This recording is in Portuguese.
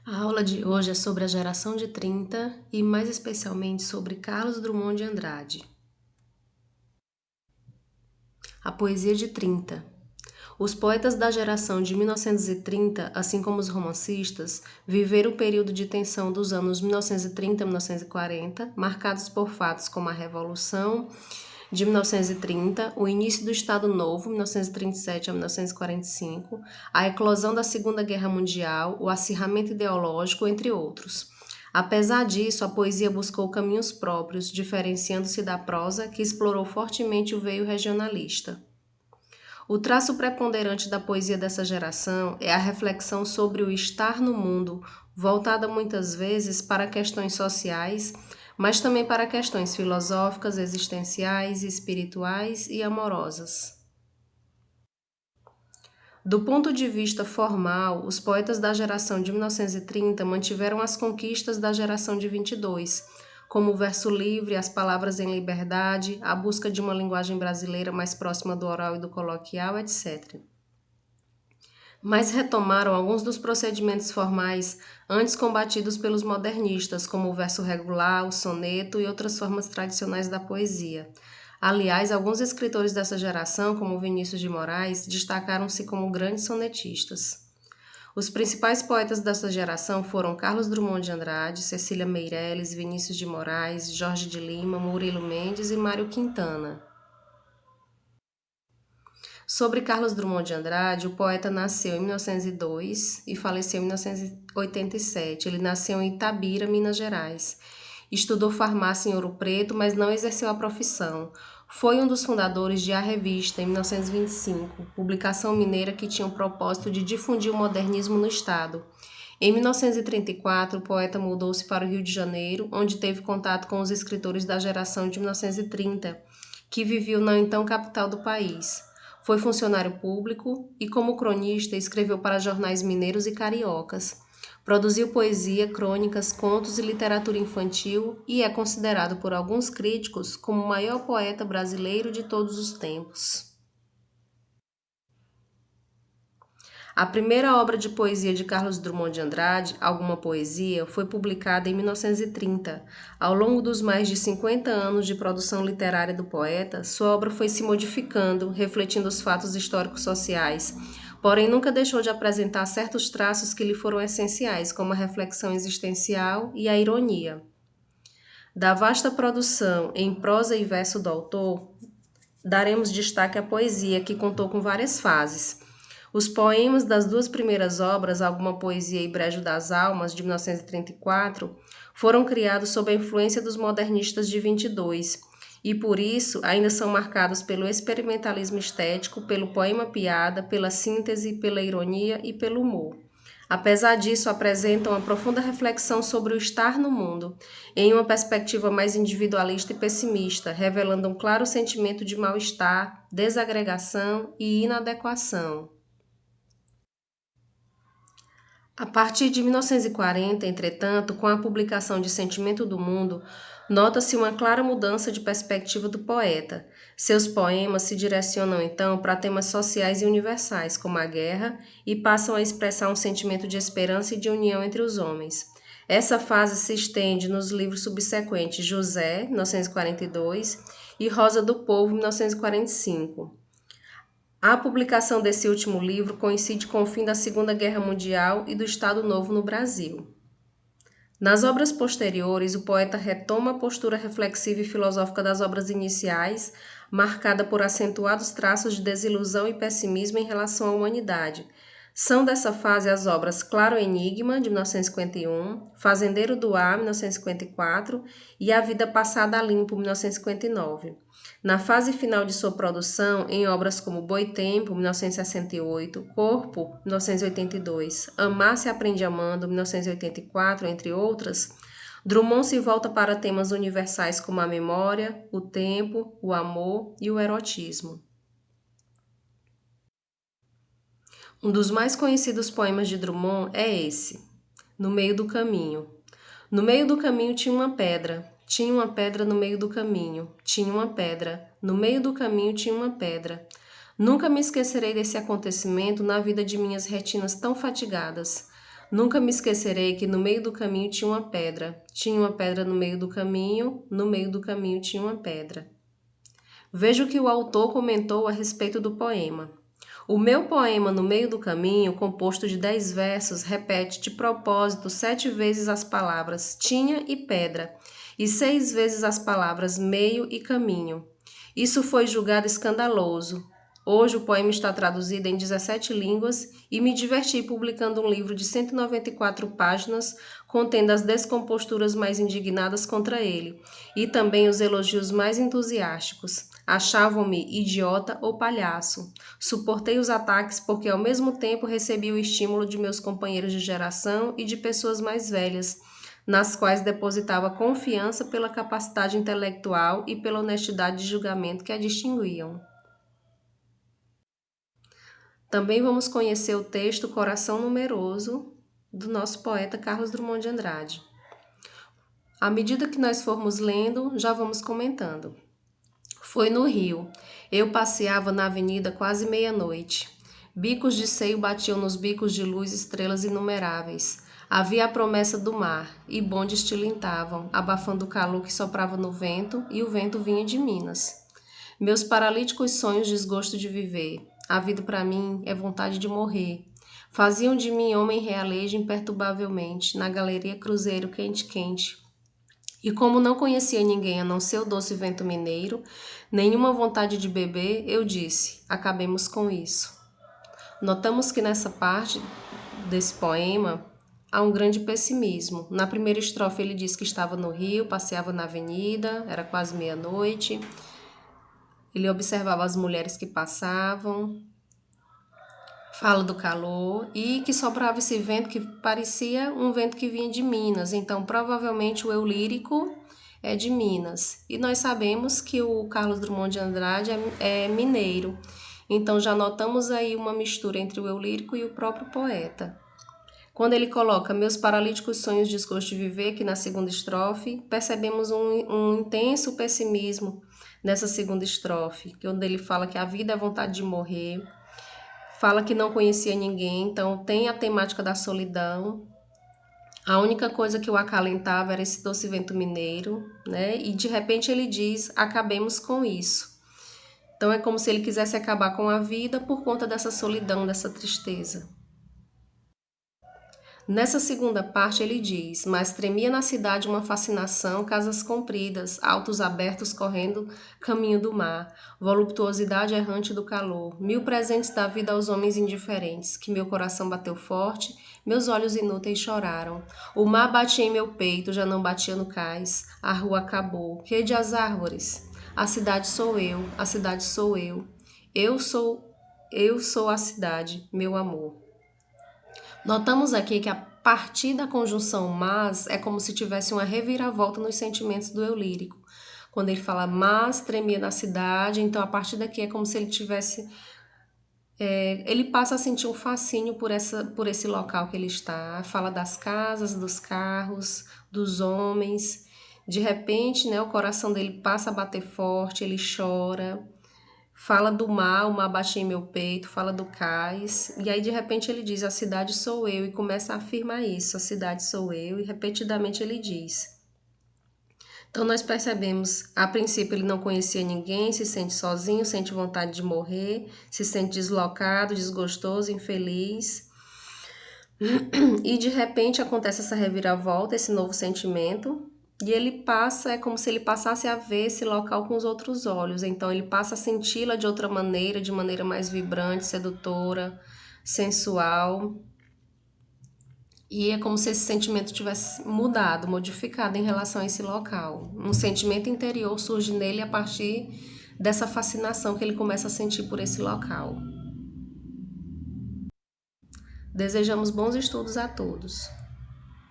A aula de hoje é sobre a geração de 30 e mais especialmente sobre Carlos Drummond de Andrade. A poesia de 30. Os poetas da geração de 1930, assim como os romancistas, viveram o período de tensão dos anos 1930 a 1940, marcados por fatos como a Revolução de 1930, o início do Estado Novo, 1937 a 1945, a eclosão da Segunda Guerra Mundial, o acirramento ideológico, entre outros. Apesar disso, a poesia buscou caminhos próprios, diferenciando-se da prosa, que explorou fortemente o veio regionalista. O traço preponderante da poesia dessa geração é a reflexão sobre o estar no mundo, voltada muitas vezes para questões sociais, mas também para questões filosóficas, existenciais, espirituais e amorosas. Do ponto de vista formal, os poetas da geração de 1930 mantiveram as conquistas da geração de 22, como o verso livre, as palavras em liberdade, a busca de uma linguagem brasileira mais próxima do oral e do coloquial, etc. Mas retomaram alguns dos procedimentos formais antes combatidos pelos modernistas, como o verso regular, o soneto e outras formas tradicionais da poesia. Aliás, alguns escritores dessa geração, como Vinícius de Moraes, destacaram-se como grandes sonetistas. Os principais poetas dessa geração foram Carlos Drummond de Andrade, Cecília Meirelles, Vinícius de Moraes, Jorge de Lima, Murilo Mendes e Mário Quintana. Sobre Carlos Drummond de Andrade, o poeta nasceu em 1902 e faleceu em 1987. Ele nasceu em Itabira, Minas Gerais. Estudou farmácia em Ouro Preto, mas não exerceu a profissão. Foi um dos fundadores de A Revista, em 1925, publicação mineira que tinha o propósito de difundir o modernismo no estado. Em 1934, o poeta mudou-se para o Rio de Janeiro, onde teve contato com os escritores da geração de 1930, que viviam na então capital do país. Foi funcionário público e, como cronista, escreveu para jornais mineiros e cariocas. Produziu poesia, crônicas, contos e literatura infantil e é considerado por alguns críticos como o maior poeta brasileiro de todos os tempos. A primeira obra de poesia de Carlos Drummond de Andrade, Alguma Poesia, foi publicada em 1930. Ao longo dos mais de 50 anos de produção literária do poeta, sua obra foi se modificando, refletindo os fatos históricos sociais, porém nunca deixou de apresentar certos traços que lhe foram essenciais, como a reflexão existencial e a ironia. Da vasta produção em prosa e verso do autor, daremos destaque à poesia, que contou com várias fases. Os poemas das duas primeiras obras, Alguma Poesia e Brejo das Almas, de 1934, foram criados sob a influência dos modernistas de 22 e, por isso, ainda são marcados pelo experimentalismo estético, pelo poema-piada, pela síntese, pela ironia e pelo humor. Apesar disso, apresentam uma profunda reflexão sobre o estar no mundo, em uma perspectiva mais individualista e pessimista, revelando um claro sentimento de mal-estar, desagregação e inadequação. A partir de 1940, entretanto, com a publicação de Sentimento do Mundo, nota-se uma clara mudança de perspectiva do poeta. Seus poemas se direcionam então para temas sociais e universais, como a guerra, e passam a expressar um sentimento de esperança e de união entre os homens. Essa fase se estende nos livros subsequentes José, 1942, e Rosa do Povo, 1945. A publicação desse último livro coincide com o fim da Segunda Guerra Mundial e do Estado Novo no Brasil. Nas obras posteriores, o poeta retoma a postura reflexiva e filosófica das obras iniciais, marcada por acentuados traços de desilusão e pessimismo em relação à humanidade. São dessa fase as obras Claro Enigma, de 1951, Fazendeiro do Ar, 1954 e A Vida Passada a Limpo, 1959. Na fase final de sua produção, em obras como Boitempo, 1968, Corpo, 1982, Amar se aprende amando, 1984, entre outras, Drummond se volta para temas universais como a memória, o tempo, o amor e o erotismo. Um dos mais conhecidos poemas de Drummond é esse, No Meio do Caminho. No meio do caminho tinha uma pedra. Tinha uma pedra no meio do caminho. Tinha uma pedra. No meio do caminho tinha uma pedra. Nunca me esquecerei desse acontecimento na vida de minhas retinas tão fatigadas. Nunca me esquecerei que no meio do caminho tinha uma pedra. Tinha uma pedra no meio do caminho, no meio do caminho tinha uma pedra. Veja o que o autor comentou a respeito do poema. O meu poema No Meio do Caminho, composto de 10 versos, repete de propósito 7 vezes as palavras tinha e pedra, e 6 vezes as palavras meio e caminho. Isso foi julgado escandaloso. Hoje o poema está traduzido em 17 línguas e me diverti publicando um livro de 194 páginas contendo as descomposturas mais indignadas contra ele e também os elogios mais entusiásticos. Achavam-me idiota ou palhaço. Suportei os ataques porque ao mesmo tempo recebi o estímulo de meus companheiros de geração e de pessoas mais velhas, nas quais depositava confiança pela capacidade intelectual e pela honestidade de julgamento que a distinguiam. Também vamos conhecer o texto Coração Numeroso, do nosso poeta Carlos Drummond de Andrade. À medida que nós formos lendo, já vamos comentando. Foi no Rio. Eu passeava na avenida quase meia-noite. Bicos de seio batiam nos bicos de luz estrelas inumeráveis. Havia a promessa do mar, e bondes tilintavam, abafando o calor que soprava no vento, e o vento vinha de Minas. Meus paralíticos sonhos desgosto de viver. A vida para mim é vontade de morrer. Faziam de mim homem realejo imperturbavelmente, na galeria cruzeiro quente-quente. E como não conhecia ninguém a não ser o doce vento mineiro, nenhuma vontade de beber, eu disse, acabemos com isso. Notamos que nessa parte desse poema há um grande pessimismo. Na primeira estrofe ele diz que estava no Rio, passeava na avenida, era quase meia-noite. Ele observava as mulheres que passavam, fala do calor e que soprava esse vento que parecia um vento que vinha de Minas. Então, provavelmente o eu lírico é de Minas. E nós sabemos que o Carlos Drummond de Andrade é mineiro. Então, já notamos aí uma mistura entre o eu lírico e o próprio poeta. Quando ele coloca meus paralíticos sonhos desgosto de viver, que na segunda estrofe, percebemos um intenso pessimismo nessa segunda estrofe, que onde ele fala que a vida é vontade de morrer, fala que não conhecia ninguém, então tem a temática da solidão. A única coisa que o acalentava era esse doce vento mineiro, né? E de repente ele diz, acabemos com isso. Então é como se ele quisesse acabar com a vida por conta dessa solidão, dessa tristeza. Nessa segunda parte ele diz, mas tremia na cidade uma fascinação, casas compridas, altos abertos correndo caminho do mar, voluptuosidade errante do calor, 1000 presentes da vida aos homens indiferentes, que meu coração bateu forte, meus olhos inúteis choraram. O mar batia em meu peito, já não batia no cais, a rua acabou, rede as árvores, a cidade sou eu, a cidade sou eu, eu sou a cidade, meu amor. Notamos aqui que a partir da conjunção mas é como se tivesse uma reviravolta nos sentimentos do eu lírico. Quando ele fala mas tremia na cidade, então a partir daqui é como se ele tivesse... ele passa a sentir um fascínio por esse local que ele está. Fala das casas, dos carros, dos homens. De repente, né, o coração dele passa a bater forte, ele chora. Fala do mar, o mar batia em meu peito, fala do cais, e aí de repente ele diz, a cidade sou eu, e começa a afirmar isso, a cidade sou eu, e repetidamente ele diz. Então nós percebemos, a princípio ele não conhecia ninguém, se sente sozinho, sente vontade de morrer, se sente deslocado, desgostoso, infeliz, e de repente acontece essa reviravolta, esse novo sentimento, e ele passa, é como se ele passasse a ver esse local com os outros olhos. Então ele passa a senti-la de outra maneira, de maneira mais vibrante, sedutora, sensual. E é como se esse sentimento tivesse mudado, modificado em relação a esse local. Um sentimento interior surge nele a partir dessa fascinação que ele começa a sentir por esse local. Desejamos bons estudos a todos.